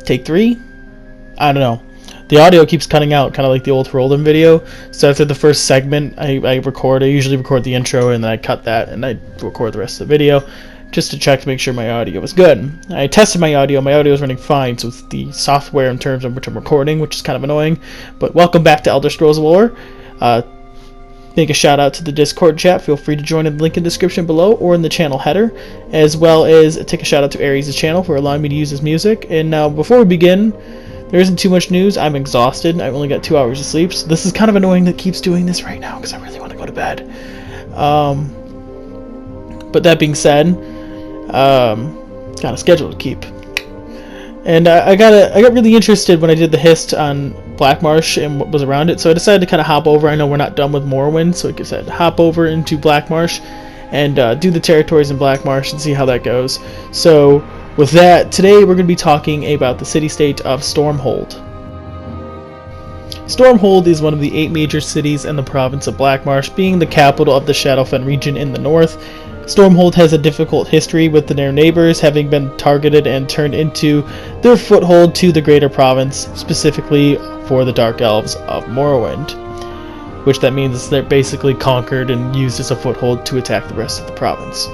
Take 3? I don't know. The audio keeps cutting out, kind of like the old Roland video. So after the first segment, I usually record the intro, and then I cut that, and I record the rest of the video, just to check to make sure my audio was good. I tested my audio was running fine, so it's the software in terms of which I'm recording, which is kind of annoying. But welcome back to Elder Scrolls Lore. Make a shout out to the Discord chat. Feel free to join in the link in the description below or in the channel header, as well as take a shout out to Aries' channel for allowing me to use his music. And now, before we begin, there isn't too much news. I'm exhausted. I've only got 2 hours of sleep, so this is kind of annoying that it keeps doing this right now because I really want to go to bed. But that being said, got a schedule to keep. And I got really interested when I did the hist on Blackmarsh and what was around it, so I decided to kind of hop over. I know we're not done with Morrowind, so I decided to hop over into Blackmarsh and do the territories in Blackmarsh and see how that goes. So with that, today we're going to be talking about the city-state of Stormhold. Stormhold is one of the 8 major cities in the province of Blackmarsh, being the capital of the Shadowfen region in the north. Stormhold has a difficult history, with their neighbors having been targeted and turned into their foothold to the greater province, specifically for the Dark Elves of Morrowind, which that means they're basically conquered and used as a foothold to attack the rest of the province.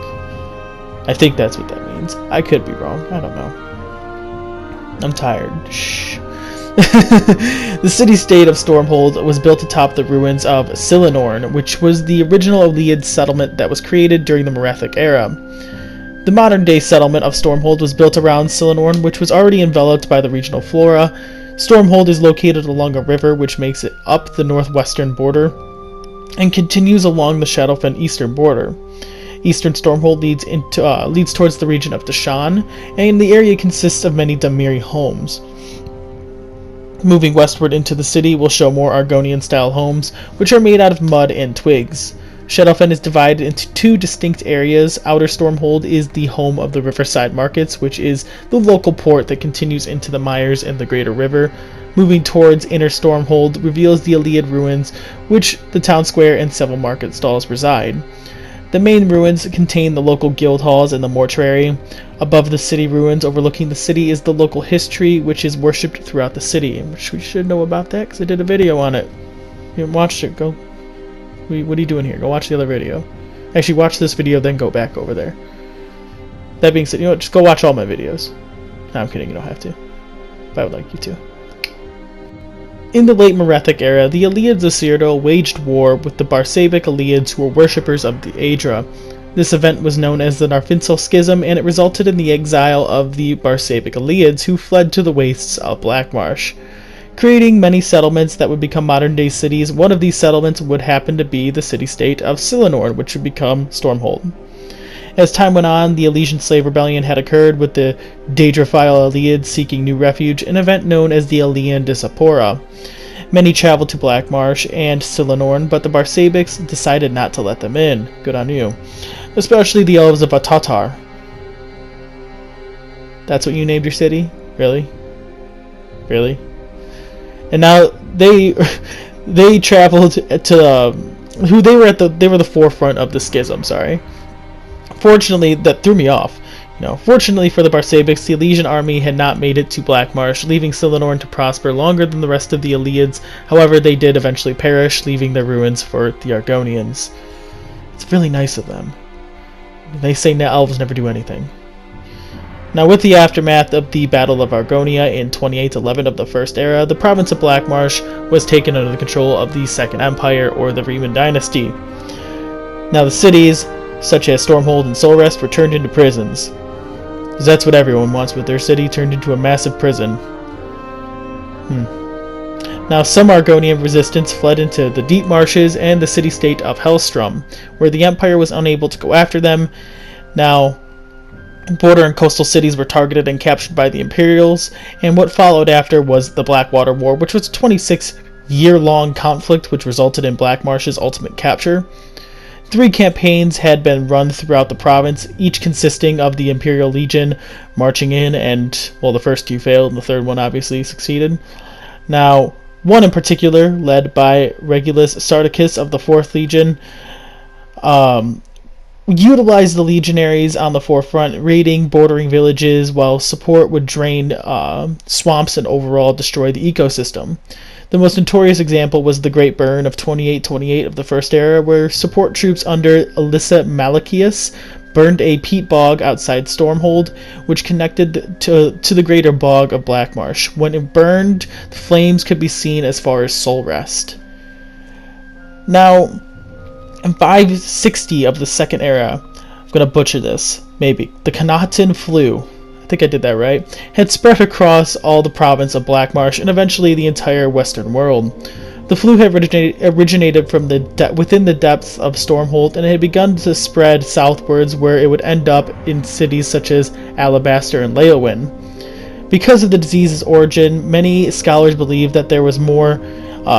I think that's what that means. I could be wrong. I don't know. I'm tired. Shh. The city-state of Stormhold was built atop the ruins of Silinorn, which was the original Iliad settlement that was created during the Merethic era. The modern-day settlement of Stormhold was built around Silinorn, which was already enveloped by the regional flora. Stormhold is located along a river which makes it up the northwestern border and continues along the Shadowfen eastern border. Eastern Stormhold leads towards the region of Dashan, and the area consists of many Damiri homes. Moving westward into the city will show more Argonian-style homes, which are made out of mud and twigs. Shadowfen is divided into 2 distinct areas. Outer Stormhold is the home of the Riverside Markets, which is the local port that continues into the mires and the Greater River. Moving towards Inner Stormhold reveals the Iliad ruins, which the town square and several market stalls reside. The main ruins contain the local guild halls and the mortuary. Above the city ruins, overlooking the city, is the local history, which is worshipped throughout the city. Which we should know about that, because I did a video on it. If you haven't watched it, go. What are you doing here? Go watch the other video. Actually, watch this video, then go back over there. That being said, you know what? Just go watch all my videos. No, I'm kidding. You don't have to. But I would like you to. In the late Merethic era, the Iliads of Cyrodiil waged war with the Barsabic Iliads, who were worshippers of the Aedra. This event was known as the Narfinsel Schism, and it resulted in the exile of the Barsabic Iliads, who fled to the wastes of Blackmarsh, creating many settlements that would become modern-day cities. One of these settlements would happen to be the city-state of Silinorn, which would become Stormhold. As time went on, the Elysian Slave Rebellion had occurred, with the Daedrophile Iliads seeking new refuge, an event known as the Ilian Disapora. Many traveled to Blackmarsh and Silinorn, but the Barsabics decided not to let them in. Good on you. Especially the Elves of Atatar. That's what you named your city? Really? Really? And now they traveled to they were the forefront of the schism, sorry. Fortunately, that threw me off. Fortunately for the Barsabics, the Elysian army had not made it to Blackmarsh, leaving Silinorn to prosper longer than the rest of the Iliads. However, they did eventually perish, leaving their ruins for the Argonians. It's really nice of them. They say that elves never do anything. Now, with the aftermath of the Battle of Argonia in 2811 of the First Era, the province of Blackmarsh was taken under the control of the Second Empire, or the Riemann dynasty. Now, the cities, such as Stormhold and Solrest, were turned into prisons. Because that's what everyone wants, with their city turned into a massive prison. Now, some Argonian resistance fled into the deep marshes and the city-state of Hellstrom, where the Empire was unable to go after them. Now, border and coastal cities were targeted and captured by the Imperials, and what followed after was the Blackwater War, which was a 26-year-long conflict which resulted in Blackmarsh's ultimate capture. 3 campaigns had been run throughout the province, each consisting of the Imperial Legion marching in, and, well, the first 2 failed, and the third one obviously succeeded. Now, one in particular, led by Regulus Sardicus of the 4th Legion, utilized the legionaries on the forefront, raiding bordering villages, while support would drain swamps and overall destroy the ecosystem. The most notorious example was the Great Burn of 2828 of the First Era, where support troops under Alyssa Malachius burned a peat bog outside Stormhold, which connected to the greater bog of Blackmarsh. When it burned, the flames could be seen as far as Soul Rest. Now, in 560 of the Second Era, I'm going to butcher this, maybe, the Connaughton flu, I think I did that right, had spread across all the province of Blackmarsh and eventually the entire western world. The flu had originated from within the depths of Stormhold and had begun to spread southwards, where it would end up in cities such as Alabaster and Leowin. Because of the disease's origin, many scholars believe that there was more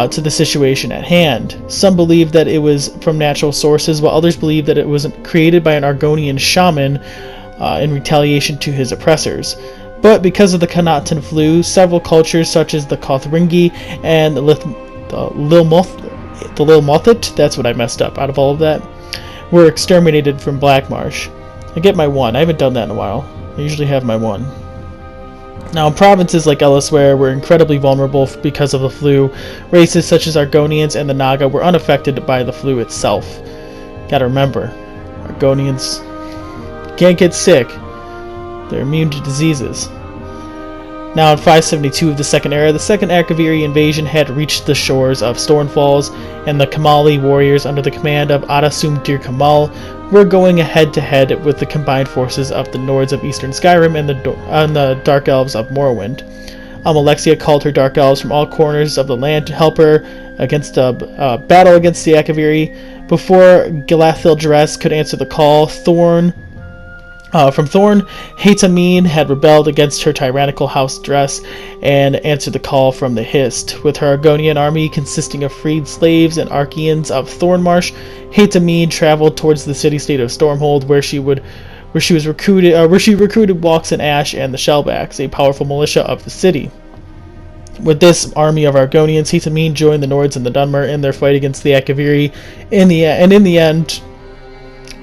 to the situation at hand. Some believe that it was from natural sources, while others believe that it was created by an Argonian shaman in retaliation to his oppressors. But because of the Connaughton flu, several cultures such as the Kothringi and the Lilmothit, that's what I messed up out of all of that, were exterminated from Blackmarsh. I get my 1. I haven't done that in a while. I usually have my 1. Now, provinces like Elsewhere were incredibly vulnerable because of the flu. Races such as Argonians and the Naga were unaffected by the flu itself. Gotta remember, Argonians can't get sick. They're immune to diseases. Now in 572 of the Second Era, the Second Akaviri invasion had reached the shores of Stormfalls, and the Kamali warriors under the command of Adasum Dir Kamal were going head-to-head with the combined forces of the Nords of Eastern Skyrim and the Dark Elves of Morrowind. Alexia called her Dark Elves from all corners of the land to help her against a battle against the Akaviri. Before Galathil Dress could answer the call, from Thorn, Haytamine had rebelled against her tyrannical house Dress and answered the call from the Hist. With her Argonian army consisting of freed slaves and Archeans of Thornmarsh, Haytamine traveled towards the city-state of Stormhold, where she recruited Walks and Ash and the Shellbacks, a powerful militia of the city. With this army of Argonians, Haytamine joined the Nords and the Dunmer in their fight against the Akaviri. In the end,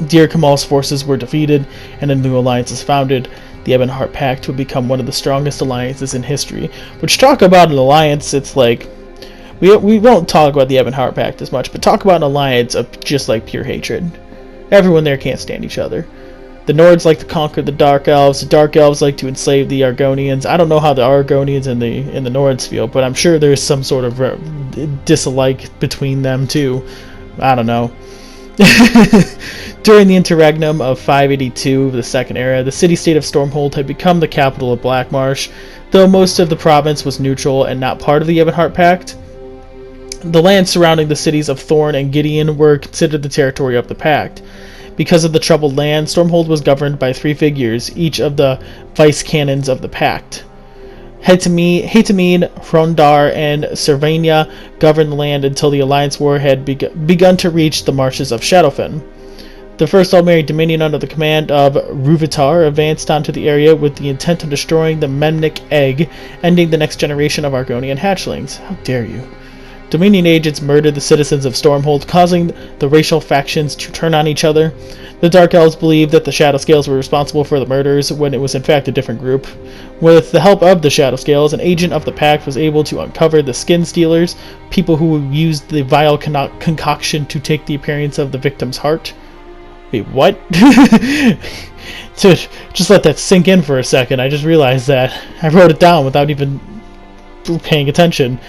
Dir Kamal's forces were defeated, and a new alliance is founded. The Ebonheart Pact would become one of the strongest alliances in history. Which, talk about an alliance, it's like, we won't talk about the Ebonheart Pact as much, but talk about an alliance of just like pure hatred. Everyone there can't stand each other. The Nords like to conquer the Dark Elves. The Dark Elves like to enslave the Argonians. I don't know how the Argonians and the Nords feel, but I'm sure there's some sort of dislike between them too. I don't know. During the interregnum of 582 of the Second Era, the city-state of Stormhold had become the capital of Blackmarsh. Though most of the province was neutral and not part of the Ebonheart Pact, the lands surrounding the cities of Thorn and Gideon were considered the territory of the Pact. Because of the troubled land, Stormhold was governed by 3 figures, each of the vice-canons of the Pact. Haytamine, Hrondar, and Servania governed the land until the Alliance War had begun to reach the marshes of Shadowfen. The First Aldmeri Dominion, under the command of Ruvitar, advanced onto the area with the intent of destroying the Memnic Egg, ending the next generation of Argonian hatchlings. How dare you! Dominion agents murdered the citizens of Stormhold, causing the racial factions to turn on each other. The Dark Elves believed that the Shadowscales were responsible for the murders, when it was in fact a different group. With the help of the Shadowscales, an agent of the Pact was able to uncover the Skin Stealers, people who used the vile concoction to take the appearance of the victim's heart. Wait, what? Just let that sink in for a second. I just realized that. I wrote it down without even paying attention.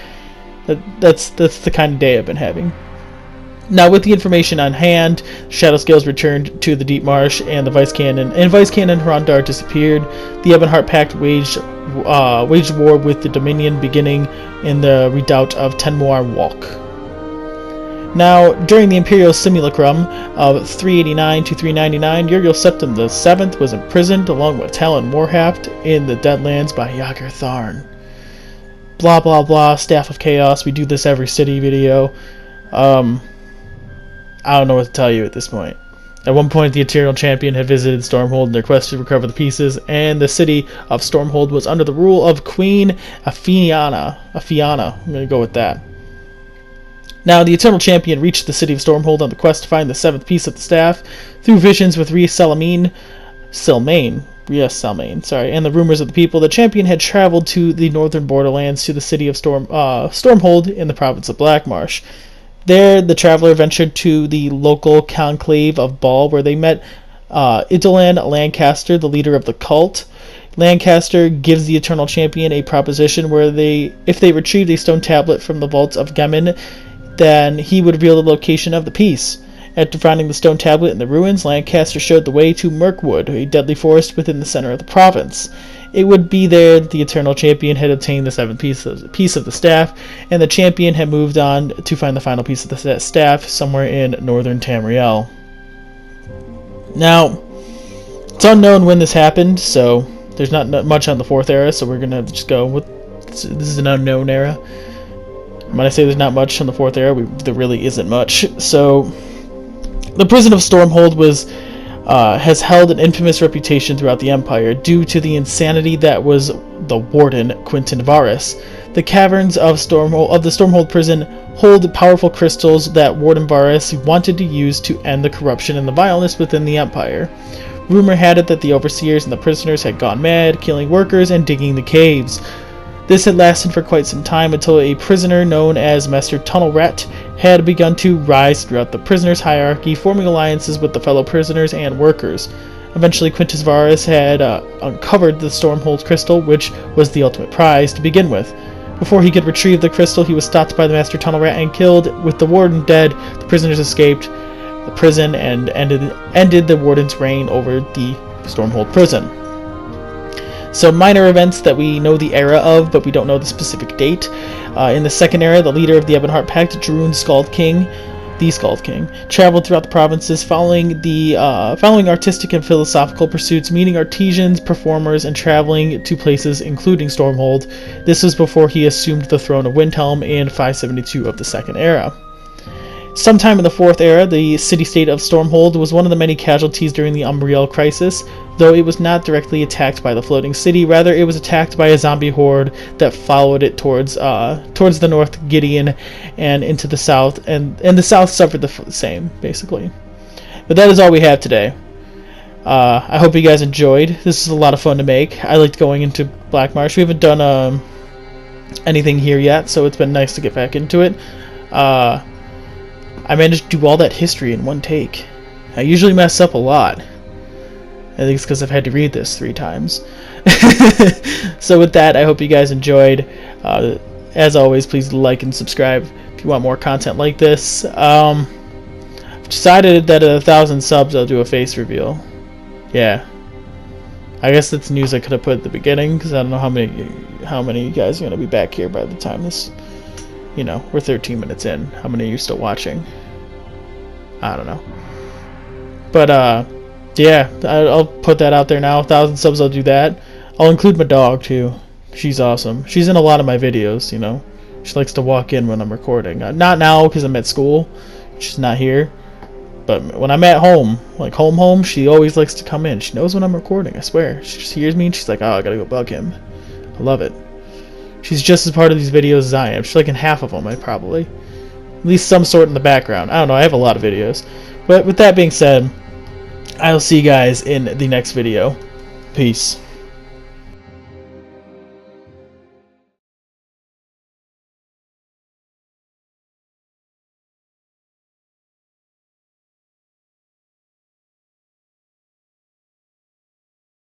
That's the kind of day I've been having. Now, with the information on hand, Shadowscales returned to the Deep Marsh, and the Vice Canon Hrondar disappeared. The Ebonheart Pact waged war with the Dominion, beginning in the redoubt of Tenmoir Walk. Now, during the Imperial Simulacrum of 389 to 399, Uriel Septim VII was imprisoned along with Talon Warhaft in the Deadlands by Yager Tharn. Blah blah blah, Staff of Chaos, we do this every city video. I don't know what to tell you at this point. At one point, the Eternal Champion had visited Stormhold in their quest to recover the pieces, and the city of Stormhold was under the rule of Queen Afiana. I'm going to go with that. Now, the Eternal Champion reached the city of Stormhold on the quest to find the seventh piece of the staff. Through visions with Silmaine, and the rumors of the people, the champion had traveled to the northern borderlands to the city of Stormhold in the province of Blackmarsh. There, the traveler ventured to the local conclave of Ball, where they met Idolan Lancaster, the leader of the cult. Lancaster gives the Eternal Champion a proposition where if they retrieve a stone tablet from the vaults of Gemin, then he would reveal the location of the piece. After finding the stone tablet in the ruins, Lancaster showed the way to Mirkwood, a deadly forest within the center of the province. It would be there that the Eternal Champion had obtained the seventh piece of the staff, and the champion had moved on to find the final piece of the staff somewhere in northern Tamriel. Now, it's unknown when this happened, so there's not much on the Fourth Era, so we're going to just go with this is an unknown era. When I say there's not much on the Fourth Era, there really isn't much. So, the prison of Stormhold has held an infamous reputation throughout the Empire due to the insanity that was the warden, Quinton Varus. The caverns of the Stormhold prison hold powerful crystals that Warden Varus wanted to use to end the corruption and the vileness within the Empire. Rumor had it that the overseers and the prisoners had gone mad, killing workers and digging the caves. This had lasted for quite some time until a prisoner known as Master Tunnel Rat had begun to rise throughout the prisoners' hierarchy, forming alliances with the fellow prisoners and workers. Eventually, Quintus Varus had uncovered the Stormhold crystal, which was the ultimate prize to begin with. Before he could retrieve the crystal, he was stopped by the Master Tunnel Rat and killed. With the warden dead, the prisoners escaped the prison and ended the warden's reign over the Stormhold prison. So minor events that we know the era of, but we don't know the specific date. In the Second Era, the leader of the Ebonheart Pact, Druun the Skald King, traveled throughout the provinces following artistic and philosophical pursuits, meeting artisans, performers, and traveling to places including Stormhold. This was before he assumed the throne of Windhelm in 572 of the Second Era. Sometime in the Fourth Era, the city-state of Stormhold was one of the many casualties during the Umbriel Crisis, though it was not directly attacked by the floating city. Rather, it was attacked by a zombie horde that followed it towards the north, Gideon, and into the south, and the south suffered the same, basically. But that is all we have today. I hope you guys enjoyed. This is a lot of fun to make. I liked going into Blackmarsh. We haven't done anything here yet, so it's been nice to get back into it. I managed to do all that history in one take. I usually mess up a lot. I think it's because I've had to read this 3 times. So with that, I hope you guys enjoyed. As always, please like and subscribe if you want more content like this. I've decided that at 1,000 subs I'll do a face reveal. Yeah. I guess that's news I could have put at the beginning, because I don't know how many of you guys are going to be back here by the time this... You know, we're 13 minutes in. How many are you still watching? I don't know. But, yeah, I'll put that out there now. 1,000 subs, I'll do that. I'll include my dog, too. She's awesome. She's in a lot of my videos, you know. She likes to walk in when I'm recording. Not now, because I'm at school. She's not here. But when I'm at home, like home, she always likes to come in. She knows when I'm recording, I swear. She just hears me and she's like, oh, I gotta go bug him. I love it. She's just as part of these videos as I am. She's like in half of them, probably. At least some sort in the background. I don't know, I have a lot of videos. But with that being said, I'll see you guys in the next video. Peace.